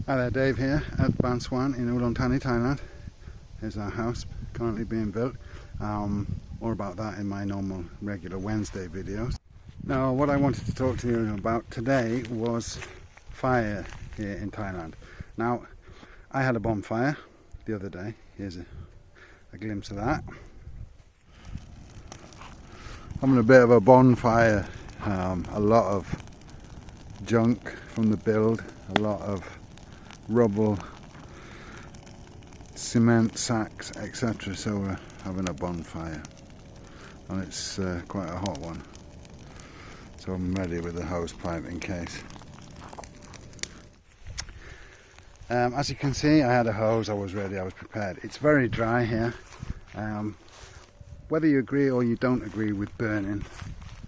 Hi there, Dave here at Ban Suan in Udon Thani, Thailand. Here's our house currently being built. More about that in my normal regular Wednesday videos. Now what I wanted to talk to you about today was fire here in Thailand. Now I had a bonfire the other day. Here's a glimpse of that. Having a bit of a bonfire, a lot of junk from the build, a lot of rubble, cement sacks, etc. So we're having a bonfire, and it's quite a hot one. So I'm ready with the hose pipe in case. As you can see, I had a hose, I was ready, I was prepared. It's very dry here. Whether you agree or you don't agree with burning,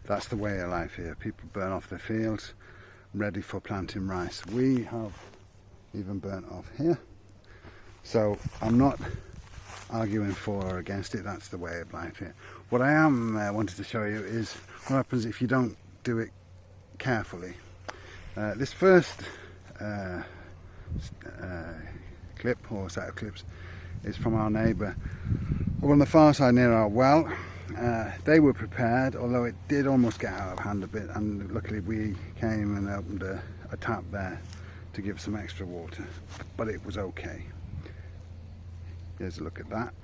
that's the way of life here. People burn off their fields, ready for planting rice. We have even burnt off here, so I'm not arguing for or against it. That's the way of life here. What I am wanted to show you is what happens if you don't do it carefully. This first clip or set of clips is from our neighbour on the far side near our well. They were prepared, although it did almost get out of hand a bit, and luckily we came and opened a tap there to give some extra water, but it was okay. Here's a look at that.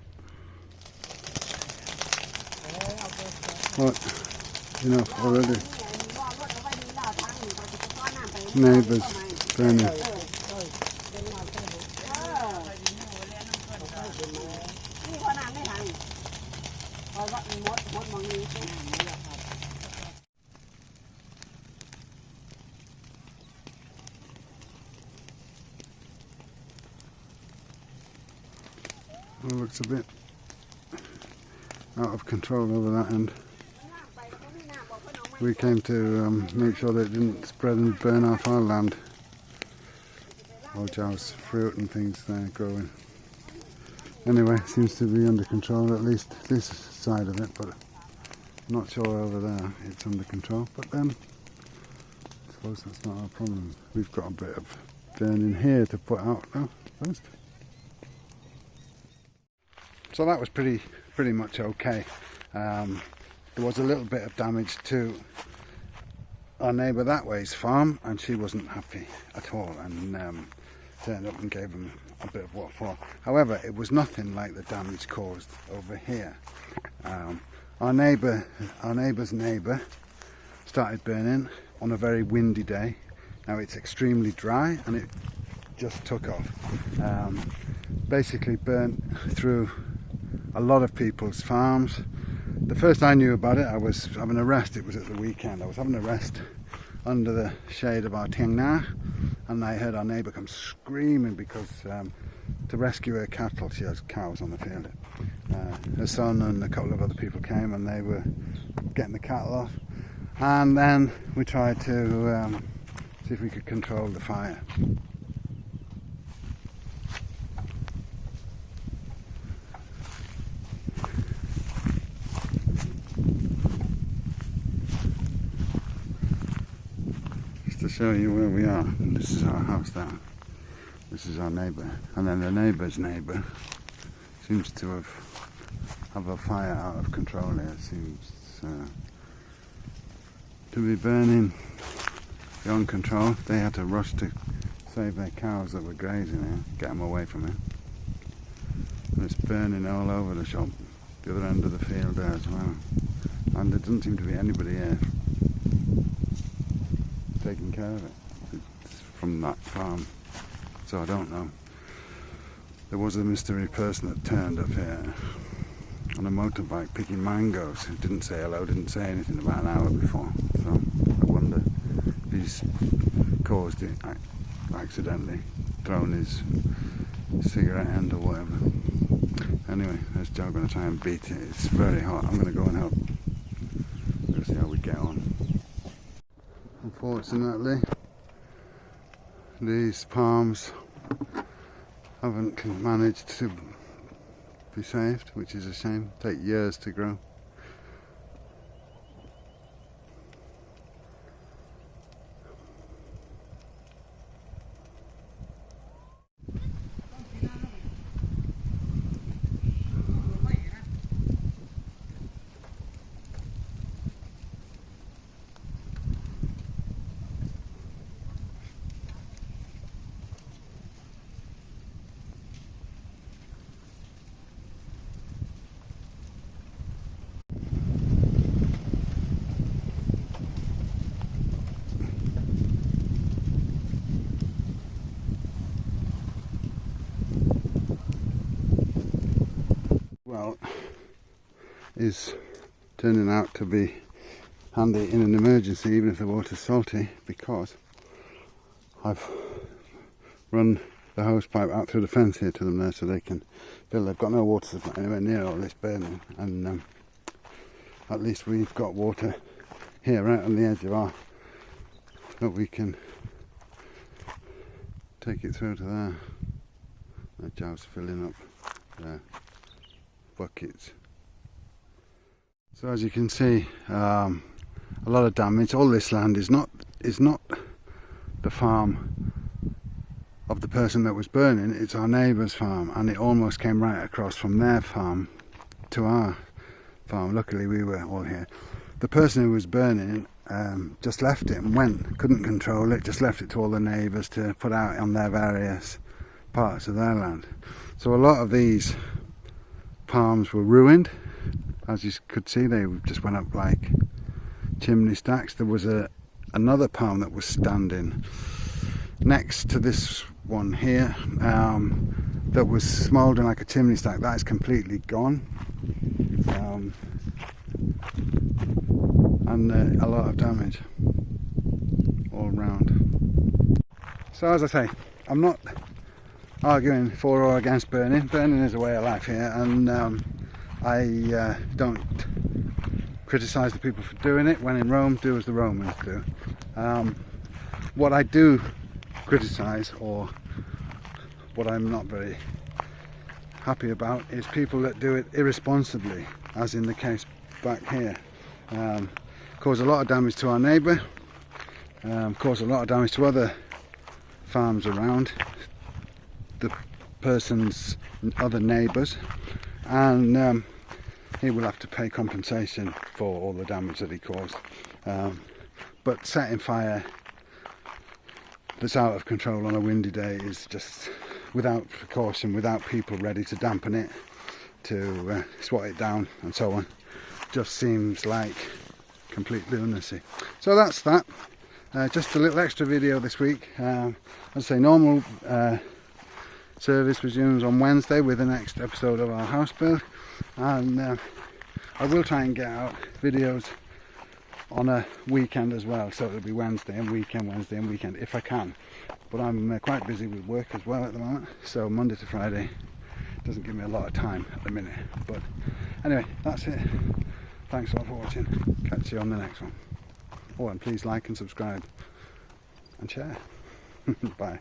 What? Enough already. Neighbours burning. It looks a bit out of control over that end. We came to make sure that it didn't spread and burn off our land. Ojau's fruit and things there growing. Anyway, it seems to be under control, at least this side of it, but I'm not sure over there it's under control. But then, I suppose that's not our problem. We've got a bit of burning here to put out now first. So that was pretty much okay. There was a little bit of damage to our neighbour that way's farm, and she wasn't happy at all, and turned up and gave them a bit of what for. However, it was nothing like the damage caused over here. Our neighbour's neighbour started burning on a very windy day. Now it's extremely dry and it just took off. Basically burnt through a lot of people's farms. The first I knew about it, I was having a rest. It was at the weekend. I was having a rest under the shade of our Tiangna, and I heard our neighbour come screaming because to rescue her cattle. She has cows on the field. Her son and a couple of other people came, and they were getting the cattle off. And then we tried to see if we could control the fire. To show you where we are. This is our house there. This is our neighbour, and then the neighbour's neighbour seems to have a fire out of control here. It seems to be burning beyond control. They had to rush to save their cows that were grazing here, get them away from it. And it's burning all over the shop, the other end of the field there as well. And there doesn't seem to be anybody here taking care of it. It's from that farm, so I don't know. There was a mystery person that turned up here on a motorbike picking mangoes. He didn't say hello, didn't say anything about an hour before, so I wonder if he's caused it accidentally, thrown his cigarette end or whatever. Anyway, there's Joe going to try and beat it. It's very hot. I'm going to go and help. We'll see how we get on. Unfortunately, these palms haven't managed to be saved, which is a shame. Take years to grow. well, is turning out to be handy in an emergency, even if the water's salty, because I've run the hose pipe out through the fence here to them there so they can fill. They've got no water supply anywhere near all this burning, and at least we've got water here right on the edge of our, that we can take it through to there. The job's filling up the buckets. So as you can see, a lot of damage. All this land is not the farm of the person that was burning, it's our neighbour's farm, and it almost came right across from their farm to our farm. Luckily we were all here. The person who was burning just left it and went, couldn't control it, just left it to all the neighbours to put out on their various parts of their land. So a lot of these palms were ruined. As you could see, they just went up like chimney stacks. There was another palm that was standing next to this one here that was smouldering like a chimney stack. That is completely gone, and a lot of damage all round. So as I say, I'm not arguing for or against burning. Burning is a way of life here, and I don't criticise the people for doing it. When in Rome, do as the Romans do. What I do criticise, or what I'm not very happy about, is people that do it irresponsibly, as in the case back here. Cause a lot of damage to our neighbour, cause a lot of damage to other farms around, the person's other neighbours, and he will have to pay compensation for all the damage that he caused. But setting fire that's out of control on a windy day is just without precaution, without people ready to dampen it, to swat it down and so on, just seems like complete lunacy. So that's that. Just a little extra video this week. As I say, normal service resumes on Wednesday with the next episode of our house build, and I will try and get out videos on a weekend as well, so it'll be Wednesday and weekend if I can, but I'm quite busy with work as well at the moment, so Monday to Friday doesn't give me a lot of time at the minute. But anyway, that's it. Thanks a lot for watching. Catch you on the next one. Oh, and please like and subscribe and share. Bye.